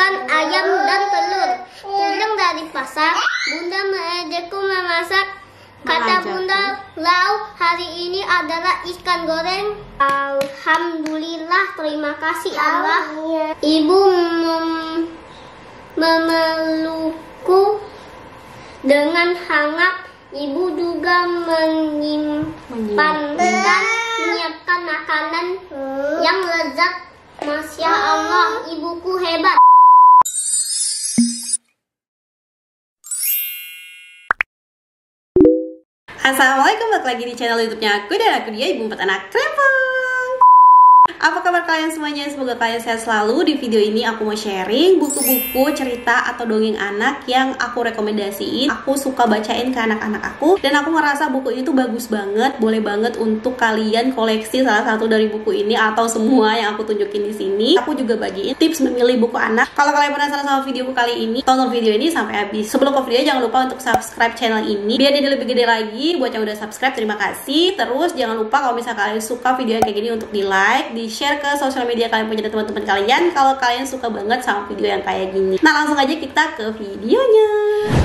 makan ayam dan telur. Pulang dari pasar, Bunda mengajakku memasak. Kata Bunda, lauk hari ini adalah ikan goreng. Alhamdulillah, terima kasih Allah. Ibu memelukku dengan hangat. Ibu juga menyiapkan makanan yang lezat. Masya Allah, ibuku hebat. Assalamualaikum, balik lagi di channel YouTube-nya aku dan aku dia Ibu 4 Anak Krempeng. Apa kabar kalian semuanya? Semoga kalian sehat selalu. Di video ini aku mau sharing buku-buku cerita atau dongeng anak yang aku rekomendasiin. Aku suka bacain ke anak-anak aku dan aku ngerasa buku ini tuh bagus banget. Boleh banget untuk kalian koleksi salah satu dari buku ini atau semua yang aku tunjukin di sini. Aku juga bagiin tips memilih buku anak. Kalau kalian penasaran sama videoku kali ini, tonton video ini sampai habis. Sebelum ke video, jangan lupa untuk subscribe channel ini biar dia lebih gede lagi. Buat yang udah subscribe, terima kasih. Terus jangan lupa kalau misalnya kalian suka video yang kayak gini untuk di like, di share ke sosial media kalian punya teman-teman kalian kalau kalian suka banget sama video yang kayak gini. Nah, langsung aja kita ke videonya.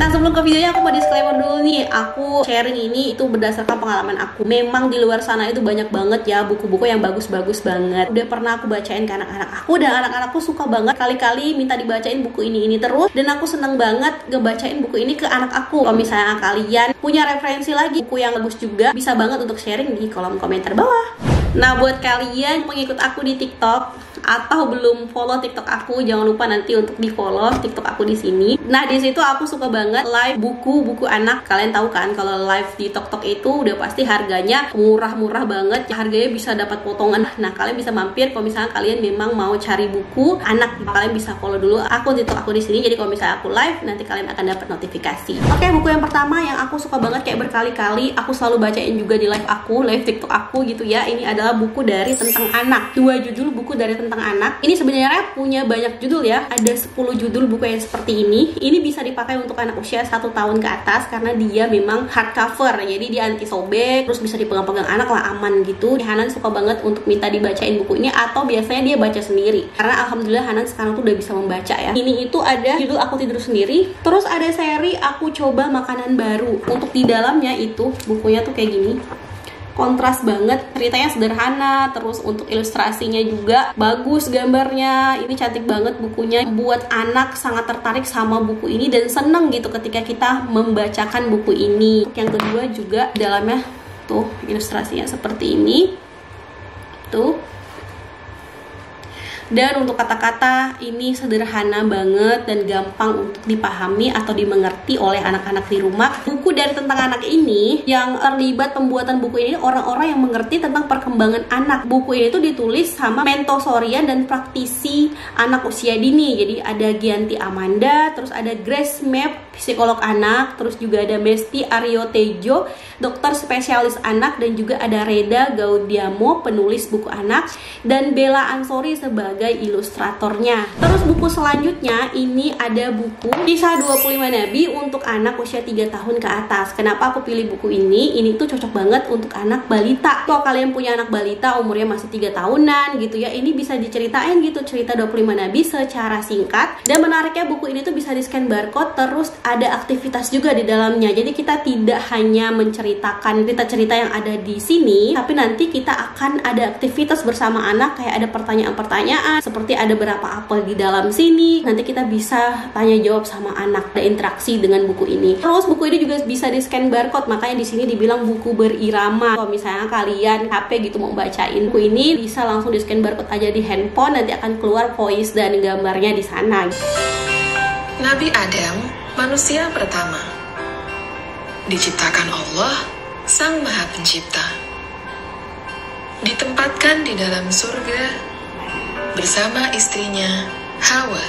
Nah, sebelum ke videonya aku mau disclaimer dulu nih. Aku sharing ini itu berdasarkan pengalaman aku. Memang di luar sana itu banyak banget ya buku-buku yang bagus-bagus banget. Udah pernah aku bacain ke anak-anak aku dan anak-anakku suka banget. Kali-kali minta dibacain buku ini terus dan aku seneng banget ngebacain buku ini ke anak aku. Kalau misalnya kalian punya referensi lagi buku yang bagus juga, bisa banget untuk sharing di kolom komentar bawah. Nah, buat kalian pengikut aku di TikTok atau belum follow TikTok aku, jangan lupa nanti untuk di follow TikTok aku di sini. Nah, di situ aku suka banget live buku-buku anak. Kalian tahu kan kalau live di TikTok itu udah pasti harganya murah-murah banget. Harganya bisa dapat potongan. Nah, kalian bisa mampir kalau misalnya kalian memang mau cari buku anak. Kalian bisa follow dulu akun TikTok aku di sini. Jadi kalau misalnya aku live, nanti kalian akan dapat notifikasi. Oke, buku yang pertama yang aku suka banget kayak berkali-kali aku selalu bacain juga di live aku, live TikTok aku gitu ya. Ini adalah buku dari tentang anak. 2 judul buku dari tentang anak. Ini sebenarnya punya banyak judul ya. Ada 10 judul buku yang seperti ini. Ini bisa dipakai untuk anak usia 1 tahun ke atas karena dia memang hardcover. Jadi dia anti sobek, terus bisa dipegang-pegang anak lah, aman gitu. Hanan suka banget untuk minta dibacain buku ini atau biasanya dia baca sendiri. Karena alhamdulillah Hanan sekarang tuh udah bisa membaca ya. Ini itu ada judul Aku Tidur Sendiri. Terus ada seri Aku Coba Makanan Baru. Untuk di dalamnya itu bukunya tuh kayak gini. Kontras banget, ceritanya sederhana, terus untuk ilustrasinya juga bagus gambarnya. Ini cantik banget bukunya, buat anak sangat tertarik sama buku ini dan seneng gitu ketika kita membacakan buku ini. Yang kedua juga dalamnya tuh ilustrasinya seperti ini tuh. Dan untuk kata-kata ini sederhana banget dan gampang untuk dipahami atau dimengerti oleh anak-anak di rumah. Buku dari tentang anak ini yang terlibat pembuatan buku ini orang-orang yang mengerti tentang perkembangan anak. Buku ini tuh ditulis sama mentosorian dan praktisi anak usia dini. Jadi ada Gianti Amanda, terus ada Grace Map, psikolog anak, terus juga ada Mesti Aryo Tejo, dokter spesialis anak, dan juga ada Reda Gaudiamo, penulis buku anak, dan Bella Ansori sebagai ilustratornya. Terus buku selanjutnya ini ada buku Kisah 25 Nabi untuk anak usia 3 tahun ke atas. Kenapa aku pilih buku ini? Ini tuh cocok banget untuk anak balita. Kalau kalian punya anak balita umurnya masih 3 tahunan gitu ya, ini bisa diceritain gitu cerita 25 Nabi secara singkat. Dan menariknya buku ini tuh bisa di scan barcode, terus ada aktivitas juga di dalamnya. Jadi kita tidak hanya menceritakan cerita-cerita yang ada di sini, tapi nanti kita akan ada aktivitas bersama anak, kayak ada pertanyaan-pertanyaan seperti ada berapa apel di dalam sini. Nanti kita bisa tanya jawab sama anak, ada interaksi dengan buku ini. Terus buku ini juga bisa di scan barcode, makanya di sini dibilang buku berirama. Kalau misalnya kalian HP gitu mau bacain buku ini, bisa langsung di scan barcode aja di handphone, nanti akan keluar voice dan gambarnya di sana. Nabi Adam, manusia pertama, diciptakan Allah, Sang Maha Pencipta, ditempatkan di dalam surga bersama istrinya Hawa.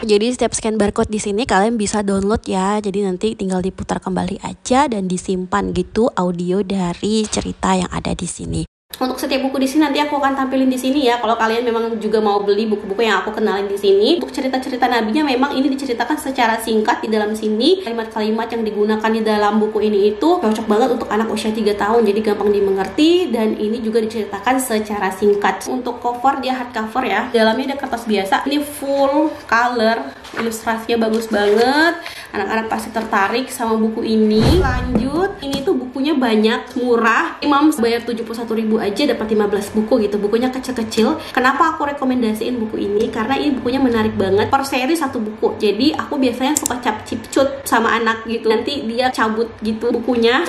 Jadi setiap scan barcode di sini kalian bisa download ya. Jadi nanti tinggal diputar kembali aja dan disimpan gitu audio dari cerita yang ada di sini. Untuk setiap buku di sini nanti aku akan tampilin di sini ya. Kalau kalian memang juga mau beli buku-buku yang aku kenalin di sini. Untuk cerita-cerita nabinya memang ini diceritakan secara singkat di dalam sini. Kalimat-kalimat yang digunakan di dalam buku ini itu cocok banget untuk anak usia 3 tahun. Jadi gampang dimengerti dan ini juga diceritakan secara singkat. Untuk cover dia hardcover ya. Dalamnya ada kertas biasa. Ini full color. Ilustrasinya bagus banget. Anak-anak pasti tertarik sama buku ini. Lanjut, ini tuh bukunya banyak, murah. Mams bayar 71.000 aja dapat 15 buku gitu. Bukunya kecil-kecil. Kenapa aku rekomendasiin buku ini? Karena ini bukunya menarik banget. Per seri 1 buku. Jadi aku biasanya suka cap-cipcut sama anak gitu. Nanti dia cabut gitu bukunya.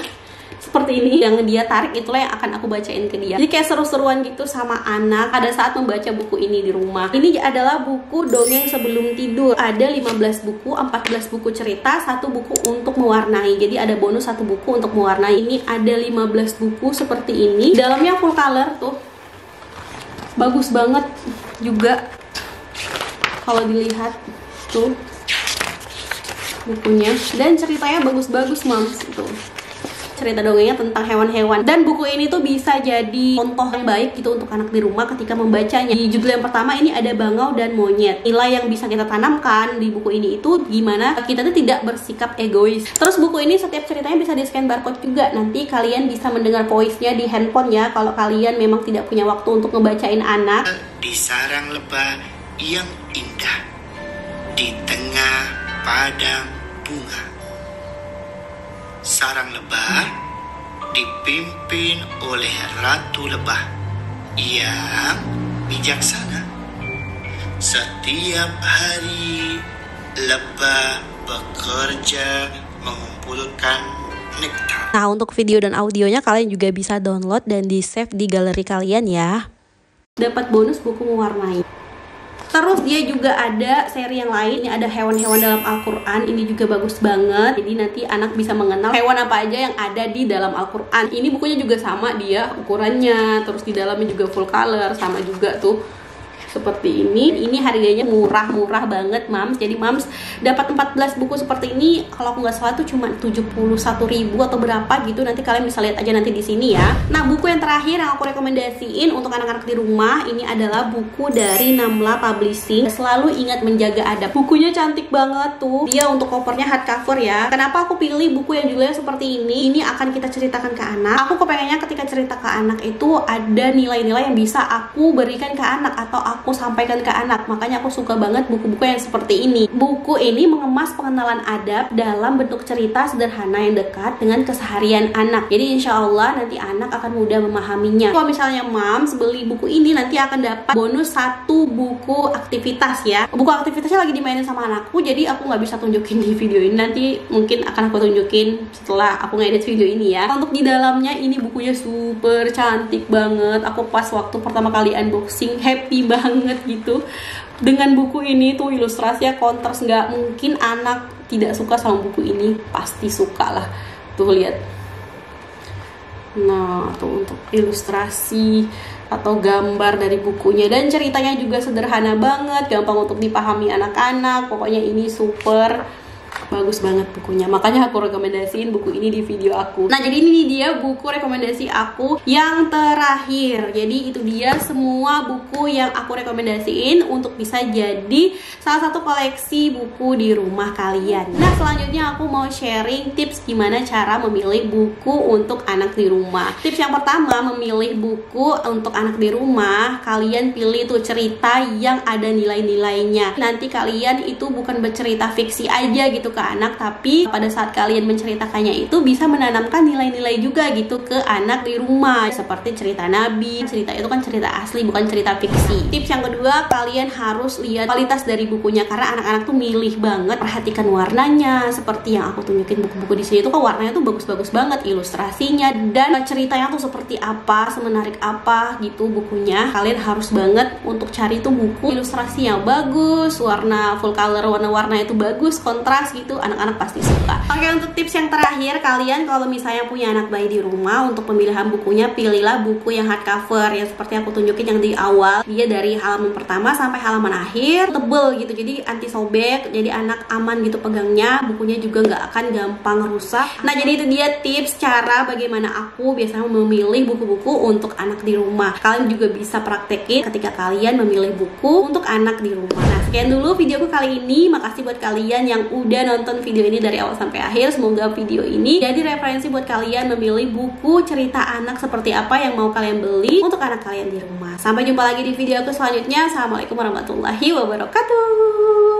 Seperti ini yang dia tarik, itulah yang akan aku bacain ke dia. Jadi kayak seru-seruan gitu sama anak pada saat membaca buku ini di rumah. Ini adalah buku dongeng sebelum tidur. Ada 15 buku, 14 buku cerita, 1 buku untuk mewarnai. Jadi ada bonus 1 buku untuk mewarnai. Ini ada 15 buku seperti ini. Dalamnya full color tuh. Bagus banget juga. Kalau dilihat tuh bukunya, dan ceritanya bagus-bagus Mams itu. Cerita dongengnya tentang hewan-hewan, dan buku ini tuh bisa jadi contoh yang baik gitu untuk anak di rumah ketika membacanya. Di judul yang pertama ini ada bangau dan monyet. Nilai yang bisa kita tanamkan di buku ini itu gimana kita tuh tidak bersikap egois. Terus buku ini setiap ceritanya bisa di scan barcode juga. Nanti kalian bisa mendengar voice-nya di handphone ya kalau kalian memang tidak punya waktu untuk ngebacain anak. Di sarang lebah yang indah di tengah padang bunga. Sarang lebah dipimpin oleh Ratu Lebah yang bijaksana. Setiap hari lebah bekerja mengumpulkan nektar. Nah, untuk video dan audionya kalian juga bisa download dan di-save di galeri kalian ya. Dapat bonus buku mewarnai. Terus dia juga ada seri yang lain. Ini ada hewan-hewan dalam Al-Quran. Ini juga bagus banget. Jadi nanti anak bisa mengenal hewan apa aja yang ada di dalam Al-Quran. Ini bukunya juga sama dia ukurannya. Terus di dalamnya juga full color. Sama juga tuh seperti ini. Ini harganya murah-murah banget Mams. Jadi Mams dapat 14 buku seperti ini. Kalau aku nggak salah tuh cuma 71.000 atau berapa gitu. Nanti kalian bisa lihat aja nanti di sini ya. Nah, buku yang terakhir yang aku rekomendasiin untuk anak-anak di rumah ini adalah buku dari Namla Publishing. Selalu ingat menjaga adab. Bukunya cantik banget tuh. Dia untuk covernya hardcover ya. Kenapa aku pilih buku yang judulnya seperti ini? Ini akan kita ceritakan ke anak. Aku kepengennya ketika cerita ke anak itu ada nilai-nilai yang bisa aku berikan ke anak atau aku sampaikan ke anak. Makanya aku suka banget buku-buku yang seperti ini. Buku ini mengemas pengenalan adab dalam bentuk cerita sederhana yang dekat dengan keseharian anak. Jadi insya Allah nanti anak akan mudah memahaminya. Kalau misalnya Mams beli buku ini nanti akan dapat bonus 1 buku aktivitas ya. Buku aktivitasnya lagi dimainin sama anakku, jadi aku nggak bisa tunjukin di video ini. Nanti mungkin akan aku tunjukin setelah aku ngedit video ini ya. Untuk di dalamnya ini bukunya super cantik banget. Aku pas waktu pertama kali unboxing happy banget gitu dengan buku ini tuh. Ilustrasinya kontras, nggak mungkin anak tidak suka sama buku ini, pasti suka lah. Tuh lihat. Nah, tuh untuk ilustrasi atau gambar dari bukunya, dan ceritanya juga sederhana banget, gampang untuk dipahami anak-anak. Pokoknya ini super bagus banget bukunya. Makanya aku rekomendasiin buku ini di video aku. Nah, jadi ini dia buku rekomendasi aku yang terakhir. Jadi itu dia semua buku yang aku rekomendasiin untuk bisa jadi salah satu koleksi buku di rumah kalian. Nah, selanjutnya aku mau sharing tips gimana cara memilih buku untuk anak di rumah. Tips yang pertama, memilih buku untuk anak di rumah, kalian pilih tuh cerita yang ada nilai-nilainya. Nanti kalian itu bukan bercerita fiksi aja gitu ke anak, tapi pada saat kalian menceritakannya itu bisa menanamkan nilai-nilai juga gitu ke anak di rumah. Seperti cerita Nabi, cerita itu kan cerita asli bukan cerita fiksi. Tips yang kedua, kalian harus lihat kualitas dari bukunya karena anak-anak tuh milih banget. Perhatikan warnanya, seperti yang aku tunjukin buku-buku di sini tuh kan warnanya tuh bagus-bagus banget, ilustrasinya dan ceritanya tuh seperti apa, semenarik apa gitu bukunya. Kalian harus banget untuk cari tuh buku ilustrasi yang bagus, warna full color, warna-warna itu bagus, kontras gitu. gitu, anak-anak pasti suka. Oke, untuk tips yang terakhir, kalian kalau misalnya punya anak bayi di rumah, untuk pemilihan bukunya pilihlah buku yang hardcover ya, seperti aku tunjukin yang di awal. Dia dari halaman pertama sampai halaman akhir, tebel gitu, jadi anti sobek, jadi anak aman gitu pegangnya, bukunya juga nggak akan gampang rusak. Nah, jadi itu dia tips cara bagaimana aku biasanya memilih buku-buku untuk anak di rumah. Kalian juga bisa praktekin ketika kalian memilih buku untuk anak di rumah. Nah, sekian dulu videoku kali ini. Makasih buat kalian yang udah nonton video ini dari awal sampai akhir. Semoga video ini jadi referensi buat kalian memilih buku cerita anak seperti apa yang mau kalian beli untuk anak kalian di rumah. Sampai jumpa lagi di video aku selanjutnya. Assalamualaikum warahmatullahi wabarakatuh.